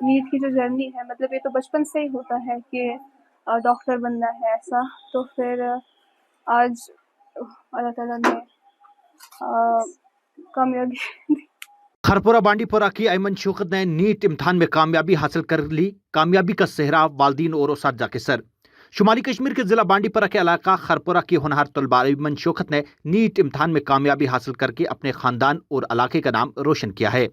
NEET की जो journey है, मतलब ये तो बचपन से ही होता है कि डॉक्टर बनना है ऐसा। तो फिर आज अल्लाह ताला ने कामयाबी खरपुरा बांडीपुरा की अयमन शौकत ने नीट इम्तहान में कामयाबी हासिल कर ली। कामयाबी का सेहरा वालदीन और उसातिज़ा के सर। शुमाली कश्मीर के जिला बांडीपुरा के इलाका खरपुरा की होनहार तलबा अयमन शौकत ने नीट इम्तहान में कामयाबी हासिल करके अपने खानदान और इलाके का नाम रोशन किया है।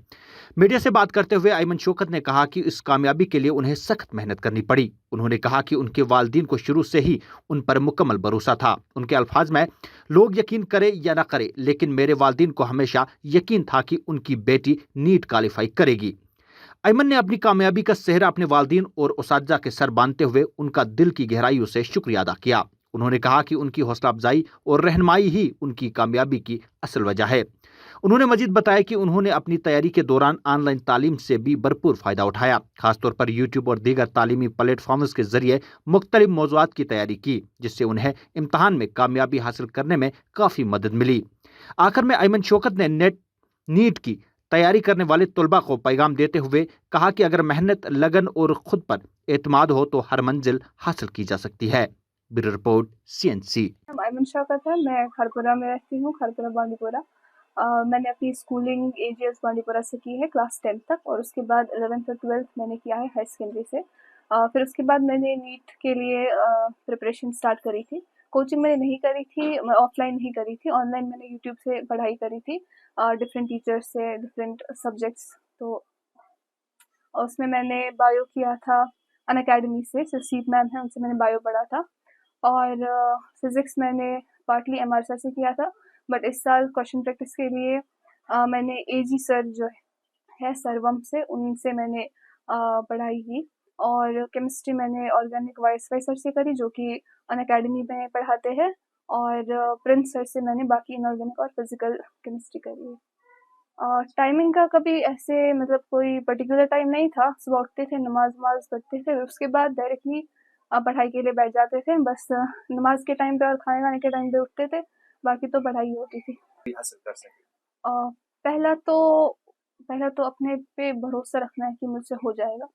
मीडिया से बात करते हुए अयमन शौकत ने कहा कि इस कामयाबी के लिए उन्हें सख्त मेहनत करनी पड़ी। उन्होंने कहा कि उनके वालिदैन को शुरू से ही उन पर मुकम्मल भरोसा था। उनके अल्फाज में, लोग यकीन करे या ना करे, लेकिन मेरे वालिदैन को हमेशा यकीन था कि उनकी बेटी नीट क्वालिफाई करेगी। अयमन ने अपनी कामयाबी का सेहरा अपने वालिदैन और उसातिज़ा के सर बांधते हुए उनका दिल की गहराइयों से शुक्रिया अदा किया। उन्होंने कहा कि उनकी हौसला अफजाई और रहनुमाई ही उनकी कामयाबी की असल वजह है। उन्होंने मजीद बताया कि उन्होंने अपनी तैयारी के दौरान ऑनलाइन तालीम से भी भरपूर फायदा उठाया। खासतौर पर यूट्यूब और दीगर तालीमी प्लेटफॉर्म्स के जरिए मुख्तलिफ मौज़ूआत की तैयारी की, जिससे उन्हें इम्तहान में कामयाबी हासिल करने में काफ़ी मदद मिली। आखिर में अयमन शौकत ने नीट की तैयारी करने वाले तलबा को पैगाम देते हुए कहा कि अगर मेहनत, लगन और खुद पर एतमाद हो तो हर मंजिल हासिल की जा सकती है। Bureau report, CNC। Ayman Shaukat है। मैं खरपुरा में रहती हूँ, खरपुरा बांडीपुरा। मैंने अपनी स्कूलिंग AGS बांडीपुरा से की है क्लास 10 तक, और उसके बाद 11th और 12th मैंने किया है हाई सेकेंडरी से। फिर उसके बाद मैंने नीट के लिए प्रिपरेशन स्टार्ट करी थी। कोचिंग मैंने नहीं करी थी, मैं ऑफलाइन नहीं करी थी, ऑनलाइन मैंने यूट्यूब से पढ़ाई करी थी डिफरेंट टीचर्स से, डिफरेंट सब्जेक्ट्स। तो उसमें मैंने बायो किया था अनअकैडमी से, सिर्फ मैम है, उनसे मैंने बायो पढ़ा था। और फिज़िक्स मैंने पार्टली MR सर से किया था, बट इस साल क्वेश्चन प्रैक्टिस के लिए मैंने AG सर जो है सर्वम से, उनसे मैंने पढ़ाई की। और केमिस्ट्री मैंने ऑर्गेनिक वाई सर से करी, जो कि अनअकैडमी में पढ़ाते हैं। और प्रिंस सर से मैंने बाकी इनऑर्गेनिक और फिजिकल केमिस्ट्री करी है। टाइमिंग का कभी ऐसे मतलब कोई पर्टिकुलर टाइम नहीं था। सुबह उठते थे, नमाज वमाज पढ़ते थे, उसके बाद डायरेक्टली पढ़ाई के लिए बैठ जाते थे। बस नमाज के टाइम पे और खाने खाने के टाइम पे उठते थे, बाकी तो पढ़ाई होती थी। हासिल कर सके। पहला तो पहला तो अपने पे भरोसा रखना है कि मुझसे हो जाएगा।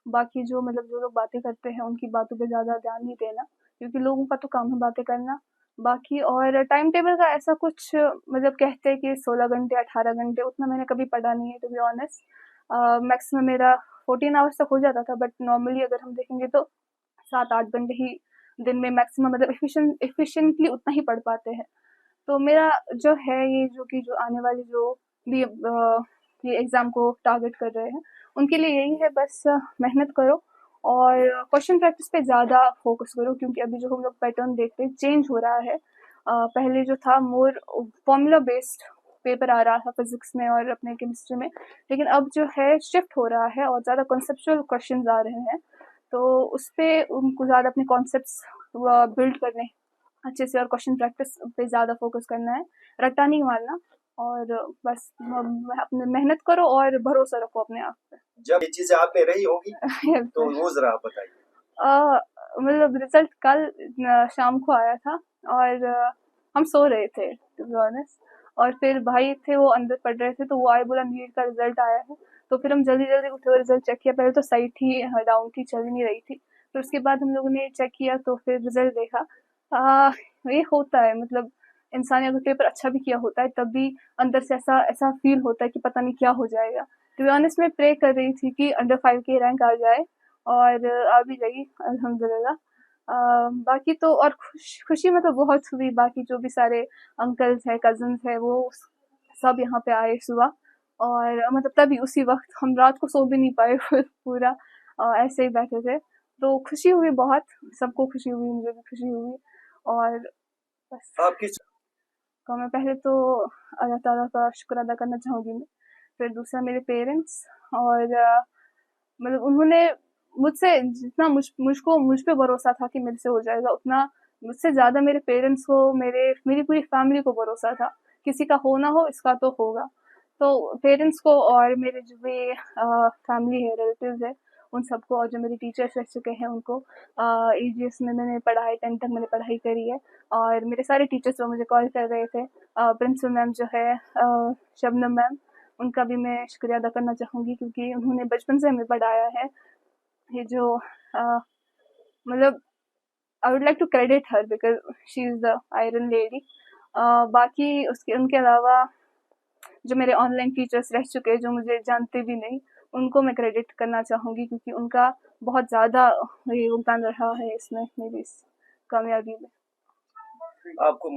बाकी जो मतलब जो लोग बातें करते हैं उनकी बातों पे ज़्यादा ध्यान नहीं देना, क्योंकि लोगों का तो काम है बातें करना। बाकी और टाइम टेबल का ऐसा कुछ मतलब कहते हैं कि 16 घंटे 18 घंटे, उतना मैंने कभी पढ़ा नहीं है टू बी ऑनेस्ट। मैक्सिमम मेरा 14 आवर्स तक हो जाता था, बट नॉर्मली अगर हम देखेंगे तो 7-8 घंटे ही दिन में मैक्सिमम, मतलब एफिशिएंटली उतना ही पढ़ पाते हैं। तो मेरा जो है ये जो आने वाले जो भी ये एग्ज़ाम को टारगेट कर रहे हैं, उनके लिए यही है, बस मेहनत करो और क्वेश्चन प्रैक्टिस पे ज़्यादा फोकस करो, क्योंकि अभी जो हम लोग पैटर्न देखते हैं चेंज हो रहा है। पहले जो था मोर फॉर्मूला बेस्ड पेपर आ रहा था फिजिक्स में और अपने केमिस्ट्री में, लेकिन अब जो है शिफ्ट हो रहा है और ज़्यादा कॉन्सेप्चुअल क्वेश्चंस आ रहे हैं। तो उस पे उनको ज़्यादा अपने कॉन्सेप्ट्स बिल्ड करने अच्छे से, और क्वेश्चन प्रैक्टिस पे ज़्यादा फोकस करना है, रट्टा नहीं मारना। और बस अपने मेहनत करो और भरोसा रखो अपने आप पे। जब ये चीजें आप पे रही होगी तो वो जरा आप बताइए। मतलब रिजल्ट कल शाम को आया था, और हम सो रहे थे टू बी ऑनेस्ट। और फिर भाई थे वो अंदर पढ़ रहे थे, तो वो आए, बोला नीट का रिजल्ट आया है। तो फिर हम जल्दी जल्दी उठे और रिजल्ट चेक किया। पहले तो साइट ही डाउन थी, चल ही नहीं रही थी। फिर उसके बाद हम लोगों ने चेक किया, तो फिर रिजल्ट देखा। आ, ये होता है, मतलब इंसान ने अगर पेपर अच्छा भी किया होता है, तब भी अंदर से ऐसा ऐसा फील होता है कि पता नहीं क्या हो जाएगा। टू बी ऑनेस्ट मैं प्रे कर रही थी कि अंडर 5 की रैंक आ जाए, और आ भी गई अल्हम्दुलिल्लाह। बाकी तो और खुशी मतलब बहुत हुई। बाकी जो भी सारे अंकल्स हैं, कज़न्स हैं, वो सब यहाँ पे आए सुबह, और मतलब तभी उसी वक़्त हम रात को सो भी नहीं पाए पूरा ऐसे ही बैठे थे। तो खुशी हुई बहुत, सबको खुशी हुई, मुझे भी खुशी हुई। और बस आप किस तो मैं पहले तो अल्लाह ताला का शुक्र अदा करना चाहूँगी मैं। फिर दूसरा मेरे पेरेंट्स, और मतलब उन्होंने मुझसे जितना मुझ पे भरोसा था कि मेरे से हो जाएगा, उतना मुझसे ज़्यादा मेरे पेरेंट्स को, मेरी पूरी फैमिली को भरोसा था। किसी का हो ना हो, इसका तो होगा। तो पेरेंट्स को और मेरे जो भी फैमिली है, रिलेटिव्स है, उन सबको, और जो मेरे टीचर्स रह चुके हैं उनको। AGS में मैंने पढ़ा है, 10 तक मैंने पढ़ाई करी है। और मेरे सारे टीचर्स वो मुझे कॉल कर रहे थे। प्रिंसिपल मैम जो है शबनम मैम, उनका भी मैं शुक्रिया अदा करना चाहूँगी, क्योंकि उन्होंने बचपन से हमें पढ़ाया है। ये जो मतलब I would like to credit her because she is the iron lady. बाकी उसके उनके अलावा जो मेरे ऑनलाइन टीचर्स रह चुके हैं, जो मुझे जानते भी नहीं, उनको मैं क्रेडिट करना चाहूँगी, क्योंकि उनका बहुत ज़्यादा योगदान रहा है इसमें, मेरी इस कामयाबी में। आपको